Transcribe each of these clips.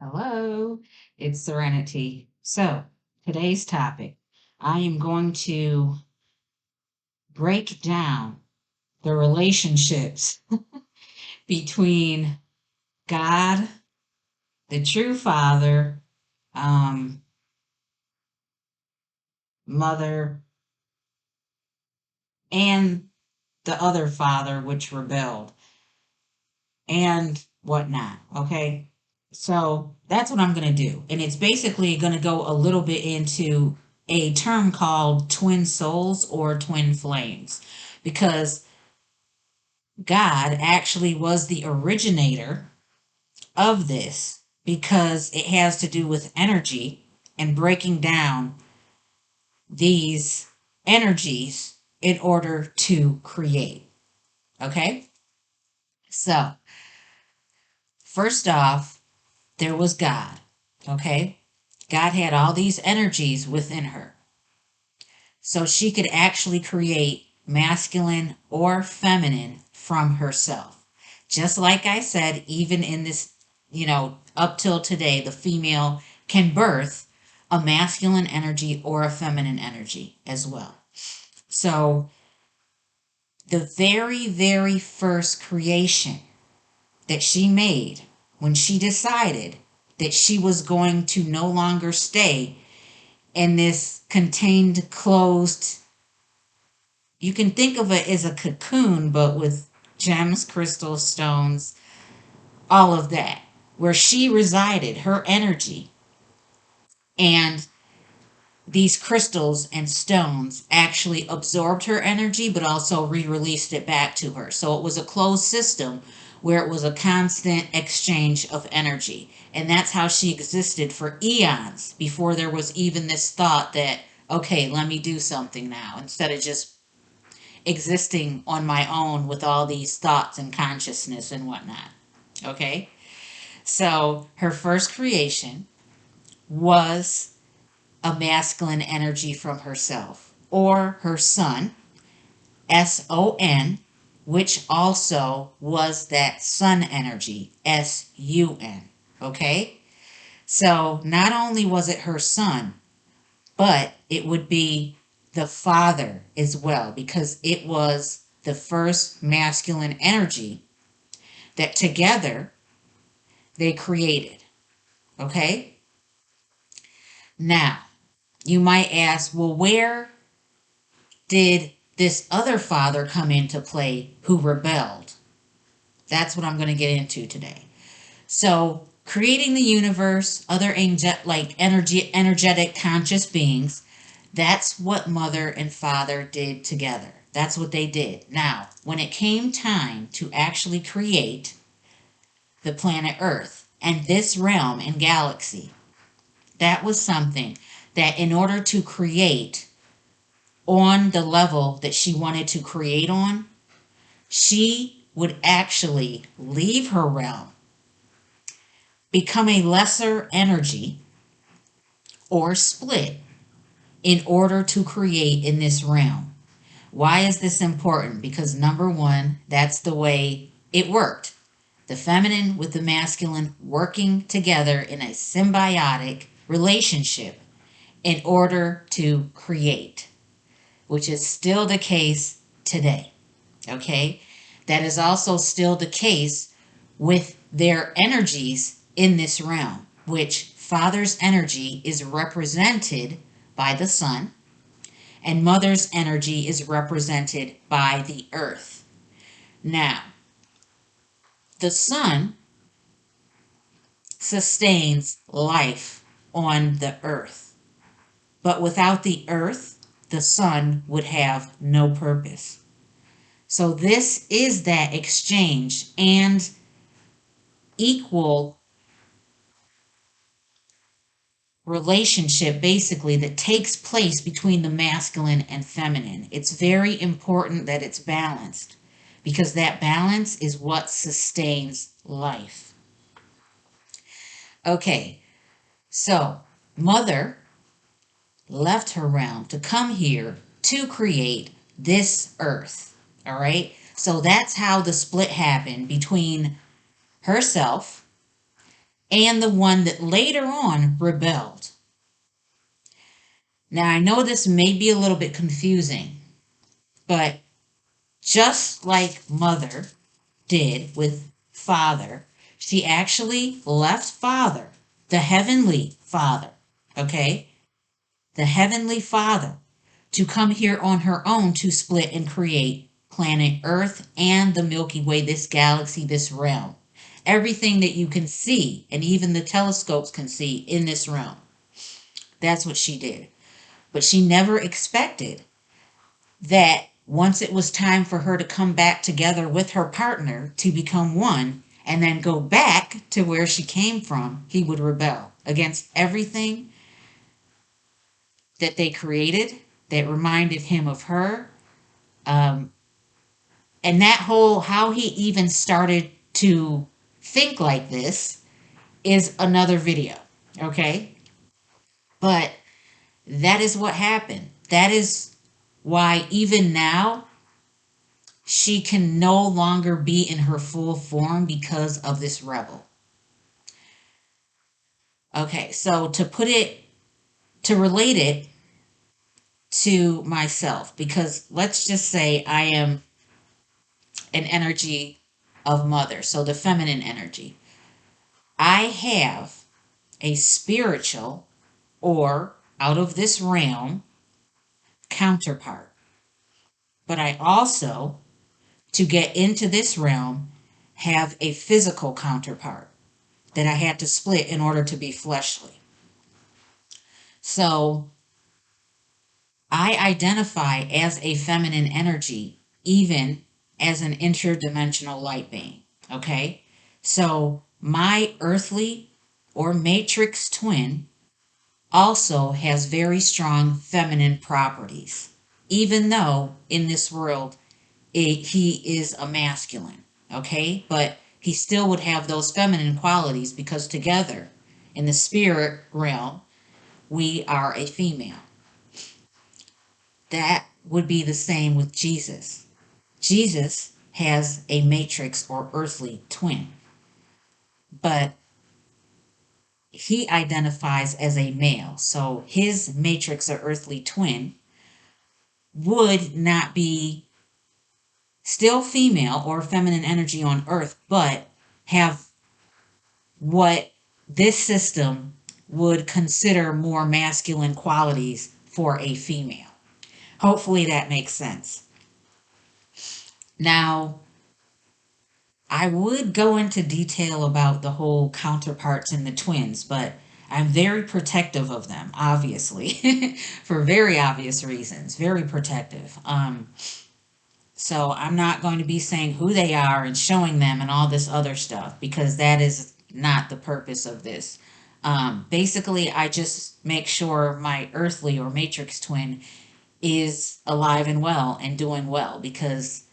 Hello, it's Serenity. So, today's topic, I am going to break down the relationships between God, the true Father, um, Mother, and the other father, which rebelled, and whatnot. Okay. So, that's what I'm going to do. And it's basically going to go a little bit into a term called twin souls or twin flames because God actually was the originator of this because it has to do with energy and breaking down these energies in order to create. Okay? So, first off, there was God. Okay? God had all these energies within her. So she could actually create masculine or feminine from herself. Just like I said, even in this, up till today, the female can birth a masculine energy or a feminine energy as well. So the very, very first creation that she made when she decided that she was going to no longer stay in this contained, closed, you can think of it as a cocoon, but with gems, crystals, stones, all of that, where she resided, her energy, and these crystals and stones actually absorbed her energy, but also re released it back to her. So it was a closed system where it was a constant exchange of energy. And that's how she existed for eons before there was even this thought that, okay, let me do something now, instead of just existing on my own with all these thoughts and consciousness and whatnot. Okay? So her first creation was a masculine energy from herself or her son, SON, which also was that sun energy, SUN. Okay? So not only was it her son, but it would be the father as well because it was the first masculine energy that together they created. Okay? Now, you might ask, well, where did this other father come into play who rebelled? That's what I'm going to get into today. So, creating the universe, other energetic conscious beings, that's what mother and father did together. That's what they did. Now, when it came time to actually create the planet Earth and this realm and galaxy, that was something that in order to create on the level that she wanted to create on, she would actually leave her realm, become a lesser energy, or split in order to create in this realm. Why is this important? Because number one, that's the way it worked. The feminine with the masculine working together in a symbiotic relationship in order to create, which is still the case today. Okay? That is also still the case with their energies in this realm, which father's energy is represented by the sun and mother's energy is represented by the earth. Now, the sun sustains life on the earth, but without the earth, the sun would have no purpose. So, this is that exchange and equal relationship basically that takes place between the masculine and feminine. It's very important that it's balanced because that balance is what sustains life. Okay, so mother left her realm to come here to create this earth. All right, so that's how the split happened between herself and the one that later on rebelled. Now, I know this may be a little bit confusing, but just like Mother did with Father, she actually left Father, the Heavenly Father, okay? The Heavenly Father, to come here on her own to split and create planet Earth and the Milky Way, this galaxy, this realm. Everything that you can see, and even the telescopes can see in this realm. That's what she did. But she never expected that once it was time for her to come back together with her partner to become one and then go back to where she came from, he would rebel against everything that they created that reminded him of her. Um, and that whole, how he even started to think like this is another video. Okay. But that is what happened. That is why even now she can no longer be in her full form because of this rebel. Okay, so to relate it to myself, because let's just say I am an energy of mother, so the feminine energy. I have a spiritual or out of this realm counterpart. But I also, to get into this realm, have a physical counterpart that I had to split in order to be fleshly. So I identify as a feminine energy, even as an interdimensional light being. Okay? So my earthly or matrix twin also has very strong feminine properties, even though in this world he is a masculine. Okay? But he still would have those feminine qualities because together in the spirit realm, we are a female. That would be the same with Jesus. Jesus has a matrix or earthly twin, but he identifies as a male. So his matrix or earthly twin would not be still female or feminine energy on earth, but have what this system would consider more masculine qualities for a female. Hopefully that makes sense. Now, I would go into detail about the whole counterparts and the twins, but I'm very protective of them, obviously, for very obvious reasons. Very protective. So I'm not going to be saying who they are and showing them and all this other stuff because that is not the purpose of this. Basically, I just make sure my earthly or matrix twin is alive and well and doing well because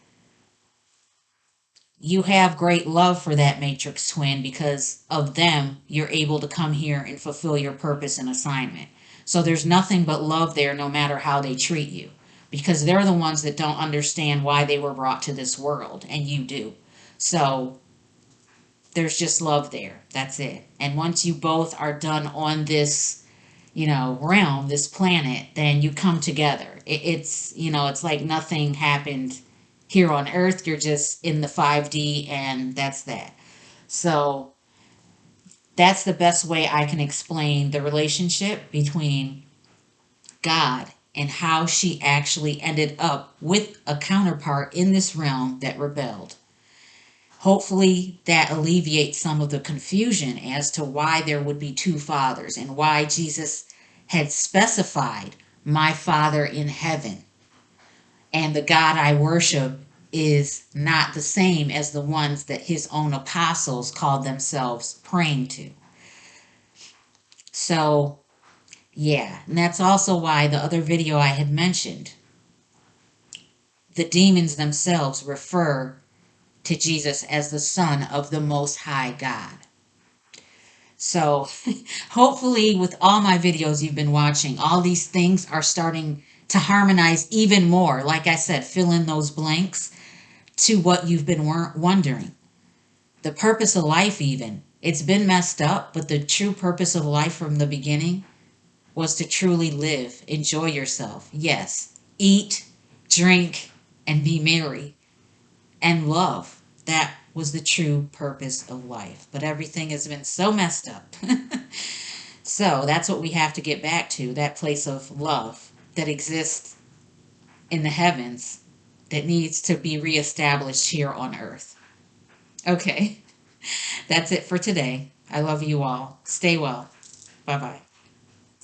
you have great love for that matrix twin because of them you're able to come here and fulfill your purpose and assignment. So there's nothing but love there no matter how they treat you because they're the ones that don't understand why they were brought to this world and you do. So there's just love there. That's it. And once you both are done on this, realm, this planet, then you come together. It's like nothing happened here on Earth. You're just in the 5D, and that's that. So that's the best way I can explain the relationship between God and how she actually ended up with a counterpart in this realm that rebelled. Hopefully, that alleviates some of the confusion as to why there would be two fathers and why Jesus had specified my Father in heaven and the God I worship is not the same as the ones that his own apostles called themselves praying to. So, yeah, and that's also why the other video I had mentioned, the demons themselves refer to Jesus as the Son of the Most High God. So hopefully with all my videos you've been watching, all these things are starting to harmonize even more. Like I said, fill in those blanks to what you've been wondering. The purpose of life even It's been messed up, but the true purpose of life from the beginning was to truly live, enjoy yourself. Yes, eat, drink, and be merry, and love. That was the true purpose of life. But everything has been so messed up. So that's what we have to get back to, that place of love that exists in the heavens that needs to be reestablished here on earth. Okay, that's it for today. I love you all. Stay well. Bye bye.